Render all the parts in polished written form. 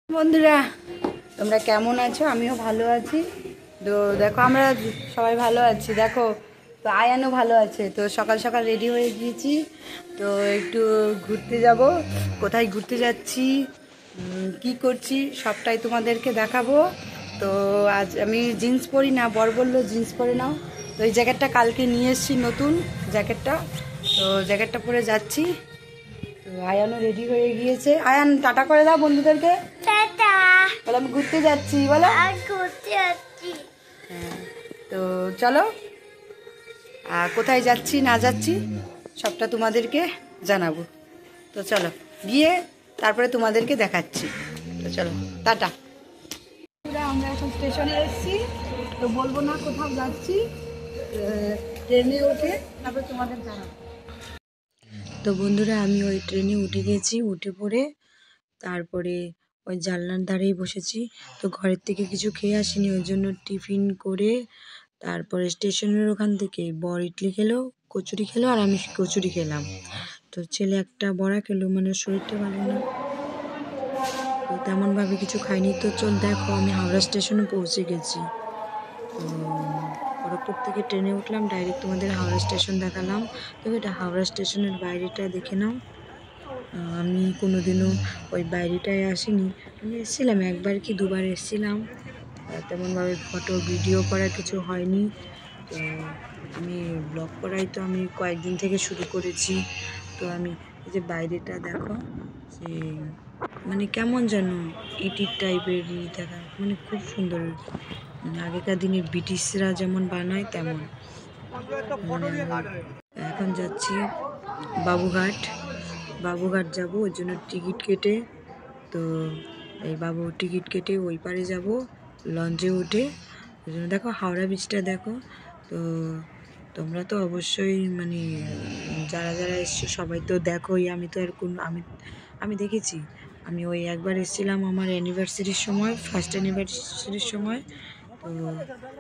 বন্ধুরা তোমরা কেমন আছো? আমিও ভালো আছি। তো দেখো আমরা সবাই ভালো আছি। দেখো তো আয়ানও ভালো আছে। তো সকাল সকাল রেডি হয়ে গিয়েছি। তো একটু ঘুরতে যাব। কোথায় ঘুরতে যাচ্ছি, কি করছি সবটাই তোমাদেরকে দেখাবো। তো আজ আমি জিন্স পরি না, বর বললো জিন্স পরে নাও। তো এই জ্যাকেটটা কালকে নিয়ে এসেছি, নতুন জ্যাকেটটা। তো জ্যাকেটটা পরে যাচ্ছি। তো আয়ানও রেডি হয়ে গিয়েছে। আয়ান টাটা করে দাও বন্ধুদেরকে। টাটা। বলো আমি ঘুরতে যাচ্ছি, বলো ঘুরতে যাচ্ছি। হ্যাঁ, তো চলো কোথায় যাচ্ছি না যাচ্ছি সবটা তোমাদেরকে জানাবো। তো চলো গিয়ে তারপরে তোমাদেরকে দেখাচ্ছি। তো চলো টাটা। আমরা এখন স্টেশনে এসেছি। তো বলবো না কোথাও যাচ্ছি, ট্রেনে উঠে তারপরে তোমাদের জানাবো। তো বন্ধুরা আমি ওই ট্রেনে উঠে গেছি। উঠে পড়ে তারপরে ওই জানলার ধারেই বসেছি। তো ঘরের থেকে কিছু খেয়ে আসিনি, ওই জন্য টিফিন করে তারপরে স্টেশনের ওখান থেকে বর ইডলি খেলো, কচুরি খেলো, আর আমি কচুরি খেলাম। তো ছেলে একটা বড়া খেলো, মানে শরীরটা ভালো না, তো তেমনভাবে কিছু খাইনি। তো চল দেখো আমি হাওড়া স্টেশনে পৌঁছে গেছি। তো খড়গপুর থেকে ট্রেনে উঠলাম, ডাইরেক্ট তোমাদের হাওড়া স্টেশন দেখালাম। তো এটা হাওড়া স্টেশনের বাইরেটা দেখে নাও। আমি কোনোদিনও ওই বাইরেটায় আসিনি। আমি এসেছিলাম একবার কি দুবার এসেছিলাম, তেমনভাবে ফটো ভিডিও করা কিছু হয়নি। তো আমি ব্লগ করাই তো আমি কয়েকদিন থেকে শুরু করেছি। তো আমি এই যে বাইরেটা দেখো, যে মানে কেমন যেন ইটির টাইপের দেখা, মানে খুব সুন্দর, মানে আগেকার দিনের ব্রিটিশরা যেমন বানায় তেমন। মানে এখন যাচ্ছি বাবুঘাট যাব, ওই জন্য টিকিট কেটে। তো এই টিকিট কেটে ওই পারে যাব লঞ্চে উঠে। ওই জন্য দেখো হাওড়া ব্রিজটা দেখো। তো তোমরা তো অবশ্যই মানে যারা যারা এসছো সবাই তো দেখোই। আমি তো আর আমি দেখেছি। আমি ওই একবার এসেছিলাম আমার অ্যানিভার্সারির সময়, ফার্স্ট অ্যানিভার্সারির সময়। তো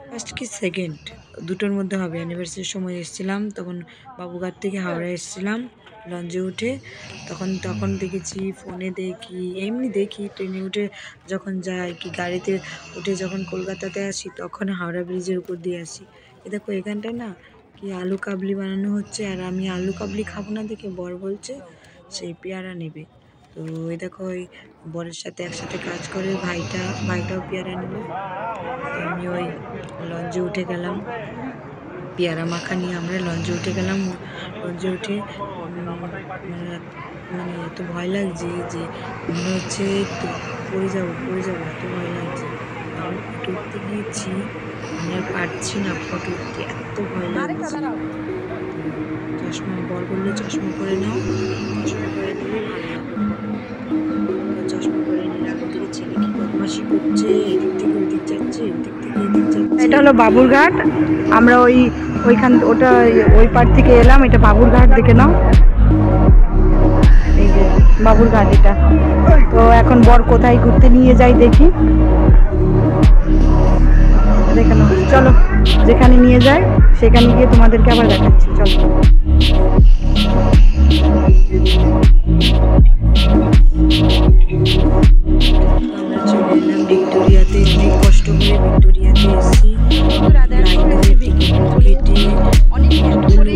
ফার্স্ট কি সেকেন্ড দুটোর মধ্যে হবে, অ্যানিভার্সারির সময় এসেছিলাম। তখন বাবুঘাট থেকে হাওড়া এসেছিলাম লঞ্চে উঠে। তখন দেখেছি, ফোনে দেখি, এমনি দেখি, ট্রেনে উঠে যখন যাই কি গাড়িতে উঠে যখন কলকাতাতে আসি তখন হাওড়া ব্রিজের উপর দিয়ে আসি। এ দেখো এখানটায় না কি আলু কাবলি বানানো হচ্ছে, আর আমি আলু কাবলি খাবো না দেখে বর বলছে সেই পেয়ারা নেবে। তো ওই দেখো ওই বরের সাথে একসাথে কাজ করে ভাইটাও পেয়ারা নিল। তো আমি ওই লঞ্চে উঠে গেলাম, পেয়ারা মাখা নিয়ে আমরা লঞ্চে উঠে গেলাম। লঞ্চে উঠে মানে এত ভয় লাগছে যে মনে হচ্ছে পড়ে যাবো এত ভয় লাগছে। আমি ফটো উঠতে গিয়েছি, আমি আর পারছি না ফটো উঠতে, এত ভয় লাগছে। চশমা বর বললো চশমা পরে নাও, চশমা পরে নিলে ভালো লাগবে। চশমা পরে নিলে আগে থেকে ছেলে কি বদমাশি করছে, এদিক থেকে ওদিক যাচ্ছে, এদিক থেকে এদিক যাচ্ছে। এটা হলো বাবুরঘাট। আমরা ওই পার থেকে এলাম। এটা বাবুরঘাট দেখে নাও, এই যে বাবুরঘাট এটা। তো এখন বর কোথায় ঘুরতে নিয়ে যাই দেখি, দেখে নাও। চলো যেখানে নিয়ে যায় সেখানে গিয়ে তোমাদেরকে আবার দেখাচ্ছি। চলো আমরা চলে এলাম ভিক্টোরিয়াতে। অনেক কষ্ট করে ভিক্টোরিয়াতে এসেছি, অনেক কষ্ট করে।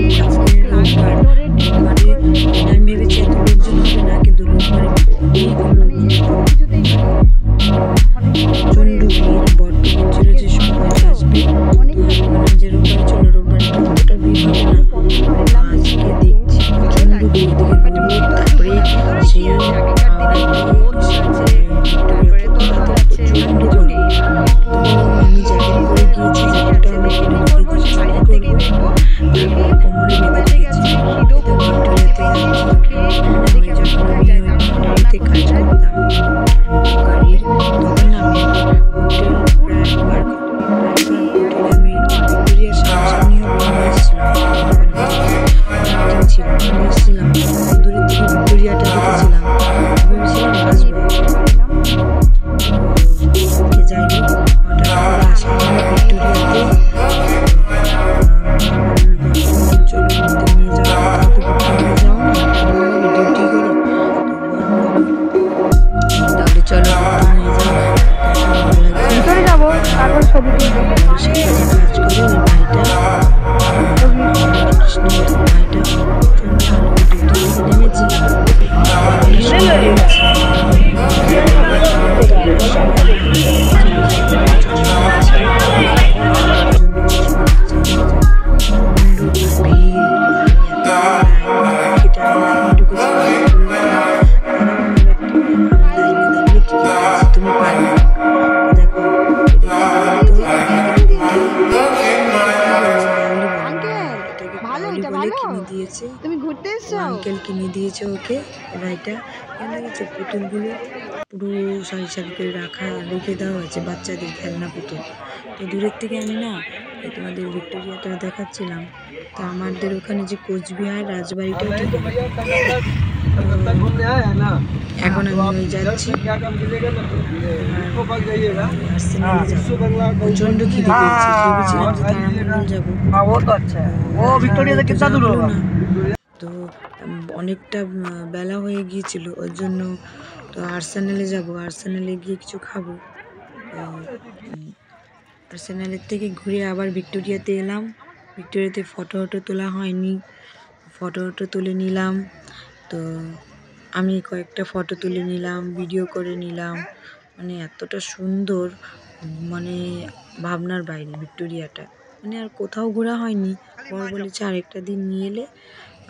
আমি ভেবেছি এত লোকজন হবে না, কিন্তু রোববারে প্রচন্ড ভিড়। বড্ড ছিল যে সময় আসবে, যে রোববারে চলো, রোববারে অতটা ভিড় হবে না। আজকে দেখছি প্রচন্ড ভিড়, তারপরে সেই প্রচন্ড তুমি পারবে। দেখো তুমি ঘুরতে এসছো, আঙ্কেল কিনে দিয়েছে ওকে এটা। এখানে হচ্ছে পুতুলগুলো পুরো সারি সারি করে রেখে দেওয়া হয়েছে, বাচ্চাদের খেলনা পুতুল। তো দূরের থেকে আমি না তোমাদের ভিক্টোরিয়াটা দেখাচ্ছিলাম। তো আমাদের ওখানে যে কোচবিহার রাজবাড়িটাও ঠিক এখন আমি ওই যাচ্ছি, প্রচন্ড খিদে পেয়েছি, ভেবেছিলাম যে তারামণ্ডল যাবো। তো অনেকটা বেলা হয়ে গিয়েছিল, ওর জন্য তো আর্সেনালে যাব, আর্সেনালে গিয়ে কিছু খাবো। আর্সেনালের থেকে ঘুরে আবার ভিক্টোরিয়াতে এলাম। ভিক্টোরিয়াতে ফটো তোলা হয়নি, ফটো তুলে নিলাম। তো আমি কয়েকটা ফটো তুলে নিলাম, ভিডিও করে নিলাম। মানে এতটা সুন্দর, মানে ভাবনার বাইরে ভিক্টোরিয়াটা। মানে আর কোথাও ঘোরা হয়নি। বর বলেছে আরেকটা দিন নিয়ে এলে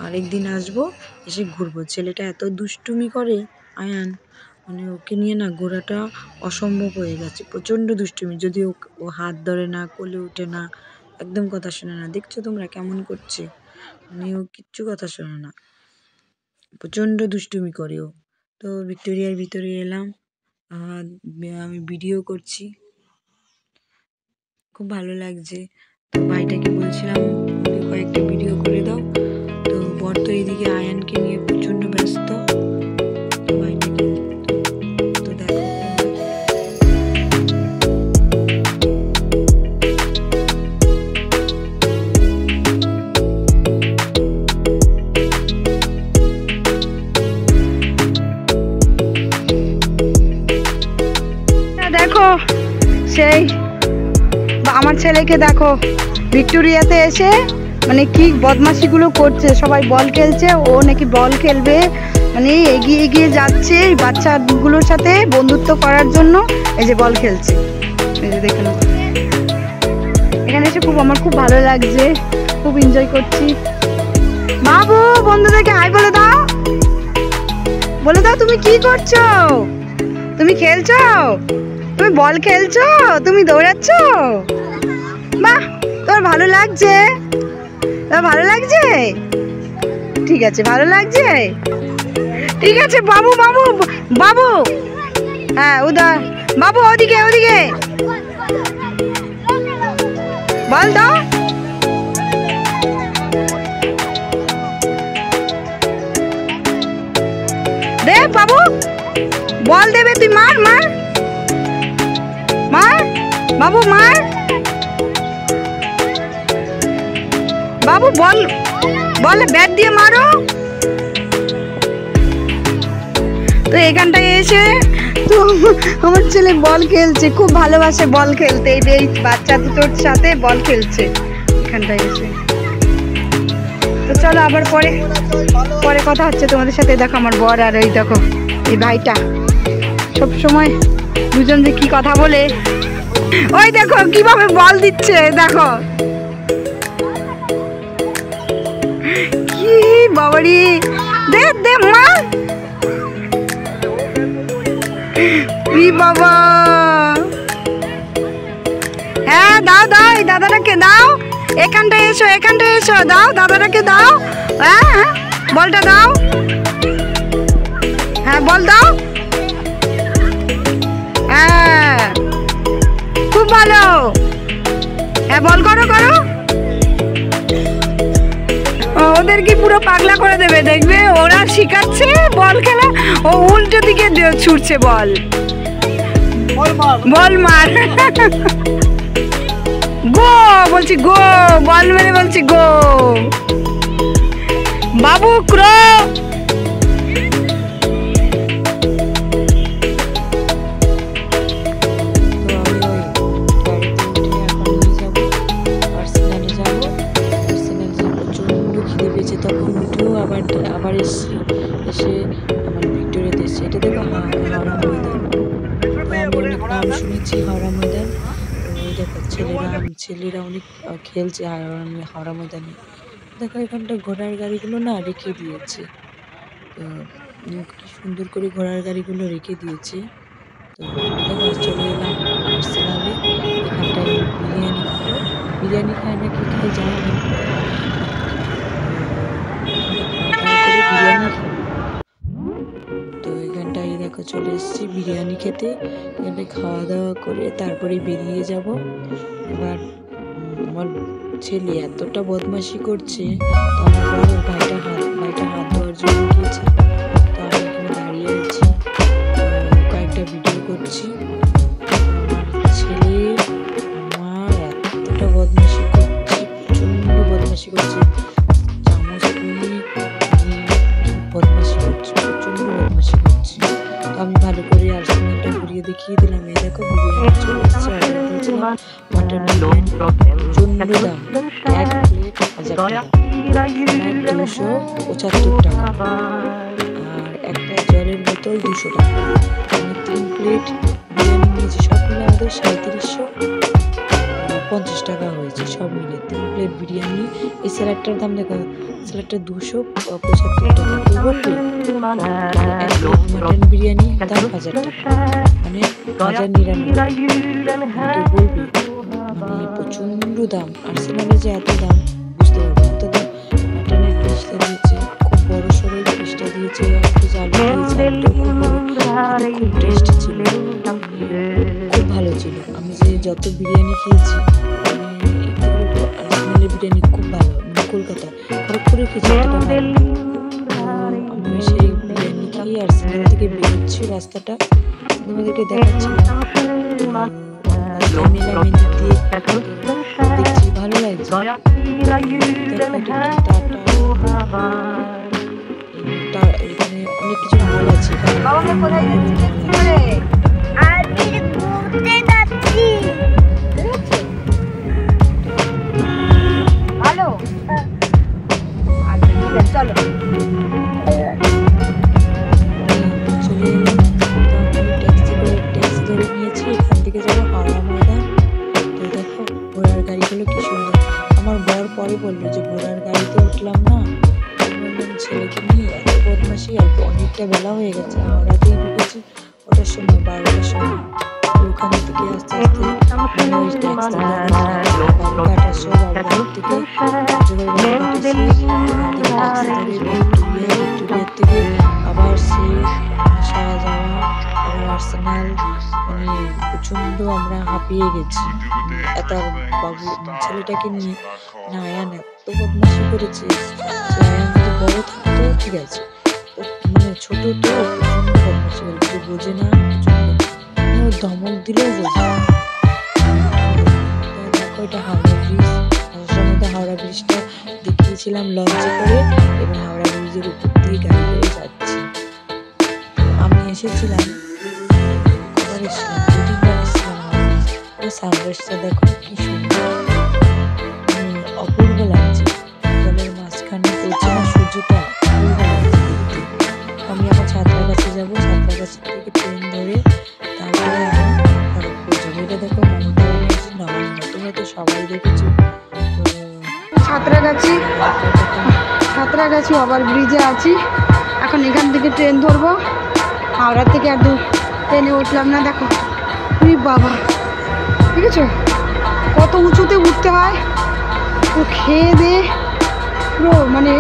আরেকদিন আসবো, এসে ঘুরবো। ছেলেটা এত দুষ্টুমি করে আয়ান, মানে ওকে নিয়ে না ঘোরাটা অসম্ভব হয়ে গেছে। প্রচণ্ড দুষ্টুমি, যদি ও হাত ধরে না, কোলে ওঠে না, একদম কথা শোনে না। দেখছো তোমরা কেমন করছে, মানে ও কিচ্ছু কথা শোনে না, প্রচণ্ড দুষ্টুমি করে ও। তো ভিক্টোরিয়ার ভিতরে এলাম, আমি ভিডিও করছি, খুব ভালো লাগছে। তো ভাইটাকে বলছিলাম কয়েকটা ভিডিও করে দাও। তো বর তো এইদিকে আয়ানকে নিয়ে প্রচণ্ড ব্যস্ত। তো ভাইটাকে তো দেখো দেখো সেই আমার ছেলেকে দেখো ভিক্টোরিয়াতে এসে মানে কি বদমাশিগুলো করছে। সবাই বল খেলছে, ও নাকি বল খেলবে, মানে এগিয়ে এগিয়ে যাচ্ছে এই বাচ্চাগুলোর সাথে বন্ধুত্ব করার জন্য। এই যে বল খেলছে, এই যে দেখে নাও। এখানে এসে আমার খুব ভালো লাগছে, খুব এনজয় করছি। বাবু বন্ধুদেরকে হাই বলে দাও, বলে দাও তুমি কি করছো, তুমি খেলছো, তুমি বল খেলছো, তুমি দৌড়াচ্ছ। বাহ, তোমার ভালো লাগছে, তোমার ভালো লাগছে, ঠিক আছে, ভালো লাগছে, ঠিক আছে। বাবু বাবু বাবু, হ্যাঁ উদা বাবু, ওদিকে ওদিকে বল দাও। দে বাবু, বল দেবে, তুই মার মার মার, বাবু মার, বাবু বল, বল ব্যাট দিয়ে মারো। তো এখানটায় এসে তো আমার ছেলে বল খেলছে, খুব ভালোবাসে বল খেলতে, এই বাচ্চা দুটোর সাথে বল খেলছে এখানটায় এসে। তো চলো আবার পরে পরে কথা হচ্ছে তোমাদের সাথে। দেখো আমার বর আর ওই দেখো এই ভাইটা, সব সময় দুজন যে কি কথা বলে। ওই দেখো কিভাবে বল দিচ্ছে, দেখো কি বাবারি, দে দে মা, বাবা, হ্যাঁ দাও দাও, এই দাদাটাকে দাও, এখানটায় এসো, এখানটায় এসো, দাও দাদাটাকে দাও, হ্যাঁ বলটা দাও, হ্যাঁ বল দাও, হ্যাঁ খুব ভালো, হ্যাঁ বল করো করো। ওদেরকে পুরো পাগলা করে দেবে, দেখবে ওরা শিখাচ্ছে বল খেলা, ও উল্টো দিকে ছুটছে বল, বল মার, গো বলছি গো, বল মেরে বলছি গো, বাবু ক্রো। তখন উঠেও আবার এসে আমার ভিক্টোরিয়াতে এসে, এটা দেখো হাওড়া ময়দান। আমি অনেক নাম শুনেছি হাওড়া ময়দান। ওই দেখো ছেলেরা অনেক খেলছে হাওড়া ময়দানে। দেখো এখানটা ঘোড়ার গাড়িগুলো না রেখে দিয়েছে, তো কি সুন্দর করে ঘোড়ার গাড়িগুলো রেখে দিয়েছে। তো দেখো চলে এলাম আর্সেনালে, এখানটায় বিরিয়ানি খাবো। বিরিয়ানি খাই না কি খাই জানি না, খাওয়া দাওয়া করে বিরিয়ানি খাবো। তো এখানটায় দেখো চলে এসেছি বিরিয়ানি খেতে, এখানটায় খাওয়া দাওয়া করে তারপরে বেরিয়ে যাব। এবার আমার ছেলে এতটা বদমাশি করছে, তো আমার বড় ভাইটা হাত ধোয়ার জন্য গিয়েছে। তো আমি এখানে দাঁড়িয়ে আছি, কয়েকটা ভিডিও করছি। আমার ছেলে আমার এতটা বদমাশি করছে, প্রচণ্ড বদমাশি করছে, চামচ নিয়ে বদমাশি করছে, প্রচণ্ড বদমাশি করছে। তো আমি ভালো করে আর্সেনালটা ঘুরিয়ে দেখিয়ে দিলাম। এই দেখো বিরিয়ানি চলে এসেছে, অর্ডার দিয়েছিলাম মাটন বিরিয়ানি, প্রচণ্ড দাম, এক প্লেট 1000 টাকা, 275 টাকা, আর একটা জলের বোতল 200 টাকা। আমি 3 প্লেট বিরিয়ানি নিয়েছি, সব মিলে আমাদের 3750 টাকা হয়েছে, সব মিলে 3 প্লেট বিরিয়ানি। এই স্যালাডটার দাম দেখো, স্যালাডটা 275 টাকা। মাটন বিরিয়ানি দাম 1000 টাকা, মানে 1099। বলবি মানে প্রচণ্ড দাম। আর্সেনালে যে এত দাম বুঝতে পারবো। তো মাটনের পিসটা দিয়েছে, খুব বড় সড়ো পিসটা দিয়েছে, একটু আলু দিয়েছে, খুব বড়, খুব টেস্টি ছিল, খুব ভালো ছিল। আমি যে যত বিরিয়ানি খেয়েছি, আর্সেনালের বিরিয়ানি খুব ভালো। কলকাতা খড়গপুরে খেয়েছি, অতটা ভালো। আমি সেই বিরিয়ানি খেয়ে আর্সেনাল থেকে বেরোচ্ছি, রাস্তাটা তোমাদেরকে দেখাচ্ছিলাম। দেখছি ভালো লাগছে। এখানে অনেক কিছু মল আছে, চলো চলে এলাম। ট্যাক্সি ধরে নিয়েছি, এখান থেকে যাবো হাওড়া ময়দান। তো দেখো ঘোড়ার গাড়িগুলো কি সুন্দর। আমার বর পরে বললো যে ঘোড়ার গাড়িতে উঠলাম না, বললাম ছেলেকে নিয়ে এত বদমাশি, আর অনেকটা বেলা হয়ে গেছে, হাওড়াতেই ঢুকেছি ওটার সময় 12টার সময়। তো ওখান থেকে আস্তে আস্তে ভিক্টোরিয়ার থেকে আবার সে আসা যাওয়া, আবার আর্সেনাল, মানে প্রচণ্ড আমরা হাঁপিয়ে গেছি। এত বাবু ছেলেটাকে নিয়ে, না আয়ান এত বদমাশি করেছে যে আয়ান যদি বড় থাকতো ঠিক আছে, মানে ছোট তো প্রচণ্ড বদমাশি করেছে, বোঝে না, প্রচণ্ড ধমক দিলেও বোঝে। দেখো এটা হাওড়া ব্রিজ, আসার মধ্যে হাওড়া ব্রিজটা দেখিয়েছিলাম লঞ্চে করে, এবং হাওড়া ব্রিজের উপর দিয়ে গাড়ি করে যাচ্ছি। আমি এসেছিলাম, কবার এসেছিলাম, 2-3 বার এসেছিলাম হাওড়া ব্রিজ। সানরাইজটা দেখো কি সুন্দর, অপূর্ব লাগছে, জলের মাঝখানে পড়ছে না সূর্যটা, অপূর্ব লাগছে দেখতে। আমি এখন সাঁতরাগাছি যাবো, সাঁতরাগাছি থেকে ট্রেন ধরে তারপরে আমি খড়গপুর যাবো। এটা দেখো মমতা ব্যানার্জি নবান্ন, তোমরা তো সবাই দেখেছো। তো সাঁতরাগাছি ওভার ব্রিজে আছি এখন, এখান থেকে ট্রেন ধরবো। হাওড়া থেকে আর ট্রেনে উঠলাম না, দেখো বাবা, ঠিক আছে কত উঁচুতে উঠতে হয়। তো খেয়ে দে পুরো মানে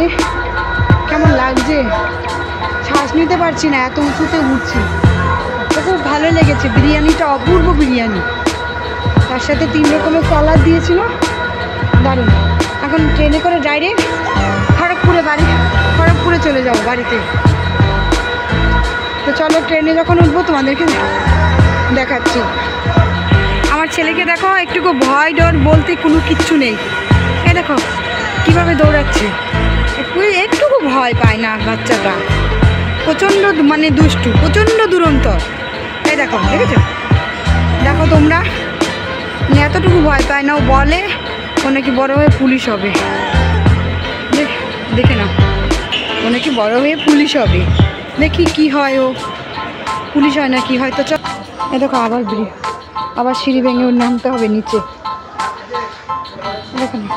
কেমন লাগছে, শ্বাস নিতে পারছি না, এত উঁচুতে উঠছি। তো খুব ভালো লেগেছে, বিরিয়ানিটা অপূর্ব বিরিয়ানি, তার সাথে 3 রকমের সালাদ দিয়েছিল, দারুণ। এখন ট্রেনে করে ডাইরেক্ট খড়গপুরে চলে যাবো বাড়িতে। তো চলো ট্রেনে যখন উঠবো তোমাদেরকে দেখাচ্ছি। আমার ছেলেকে দেখো, একটুকু ভয় ডর বলতে কোনো কিচ্ছু নেই। এ দেখো কীভাবে দৌড়াচ্ছে, একটুকু ভয় পায় না বাচ্চাটা, প্রচণ্ড মানে দুষ্টু, প্রচণ্ড দুরন্ত। এই দেখো, দেখেছো, দেখো তোমরা, এতটুকু ভয় পায় না। ও বলে ও নাকি বড় হয়ে পুলিশ হবে, দেখে না, ও নাকি বড় হয়ে পুলিশ হবে, দেখি কি হয়, ও পুলিশ হয় না কি হয়। তো চল, এ দেখো আবার সিঁড়ি ভেঙে ওর নামতে হবে নিচে, দেখো না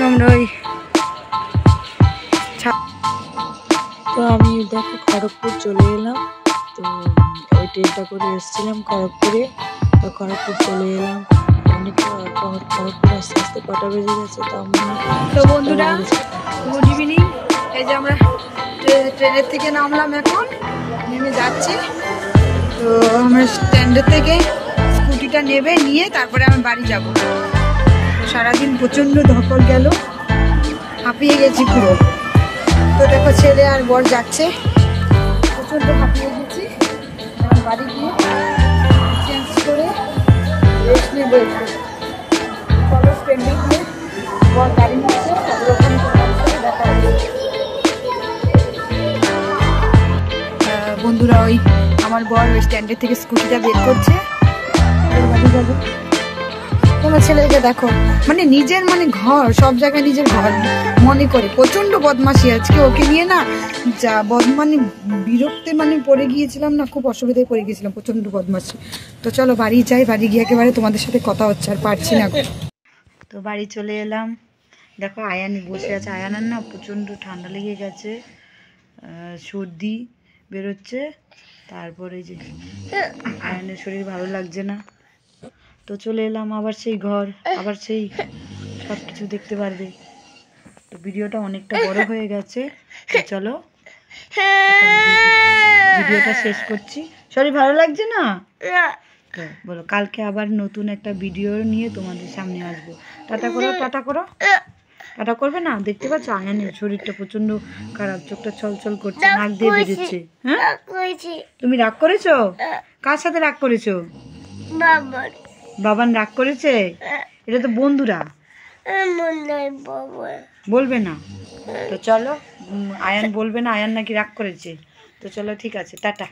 আমরা ওই। তো আমি দেখো খড়গপুর চলে এলাম, ট্রেনটা করে এসেছিলাম খড়গপুরে, তো খড়গপুর চলে এলাম। অনেকটা খড়গপুর আস্তে আস্তে কটা বেজে গেছে, তা তো বন্ধুরা গুড ইভিনিং। এই যে আমরা ট্রেনের থেকে নামলাম, এখন নেমে যাচ্ছি। তো আমরা স্ট্যান্ডের থেকে স্কুটিটা নিয়ে তারপরে আমরা বাড়ি যাব। সারাদিন প্রচণ্ড ধকল গেল, হাঁপিয়ে গেছি পুরো। তো দেখো ছেলে আর বর যাচ্ছে, প্রচণ্ড হাঁপিয়ে গেছি। এখন বাড়ি গিয়ে চেঞ্জ করে রেস্ট নেবো একটু। চলো স্ট্যান্ডে গিয়ে বর গাড়ি নিচ্ছে, তারপরে ওখানে তোমার সাথে দেখা হবে। বন্ধুরা ওই আমার বর ওই স্ট্যান্ডের থেকে স্কুটিটা বের করছে, বাড়ি যাবো। তোমার ছেলেকে দেখো, মানে নিজের মানে ঘর, সব জায়গায় নিজের ঘর মনে করে। প্রচন্ড বদমাশি আজকে ওকে নিয়ে না, যা মানে বিরক্তে মানে পড়ে গিয়েছিলাম না, খুব অসুবিধায় পড়ে গিয়েছিলাম, প্রচন্ড বদমাশি। তো চলো বাড়ি যাই, বাড়ি গিয়ে একেবারে তোমাদের সাথে কথা হচ্ছে, আর পারছি না। তো বাড়ি চলে এলাম। দেখো আয়ান বসে আছে, আয়ানের না প্রচন্ড ঠান্ডা লেগে গেছে, সর্দি বেরোচ্ছে। তারপরে যে আয়ানের শরীর ভালো লাগছে না। তো চলে এলাম আবার সেই ঘর, আবার সেই সব কিছু দেখতে পারবে। তো ভিডিওটা অনেকটা বড় হয়ে গেছে, তো চলো ভিডিওটা শেষ করছি। শরীর ভালো লাগছে না তো বলো, কালকে আবার নতুন একটা ভিডিও নিয়ে তোমাদের সামনে আসবো। টাটা করো, টাটা করো, টাটা করবে না? দেখতে পাচ্ছ আয়ানের শরীরটা প্রচন্ড খারাপ, চোখটা ছলছল করছে, নাক দিয়ে বেরোচ্ছে। হ্যাঁ তুমি রাগ করেছো? কার সাথে রাগ করেছো? বাবান রাগ করেছে? এটা তো বন্ধুরা, বলবে না। তো চলো, আয়ান বলবে না, আয়ান নাকি রাগ করেছে। তো চলো ঠিক আছে, টাটা।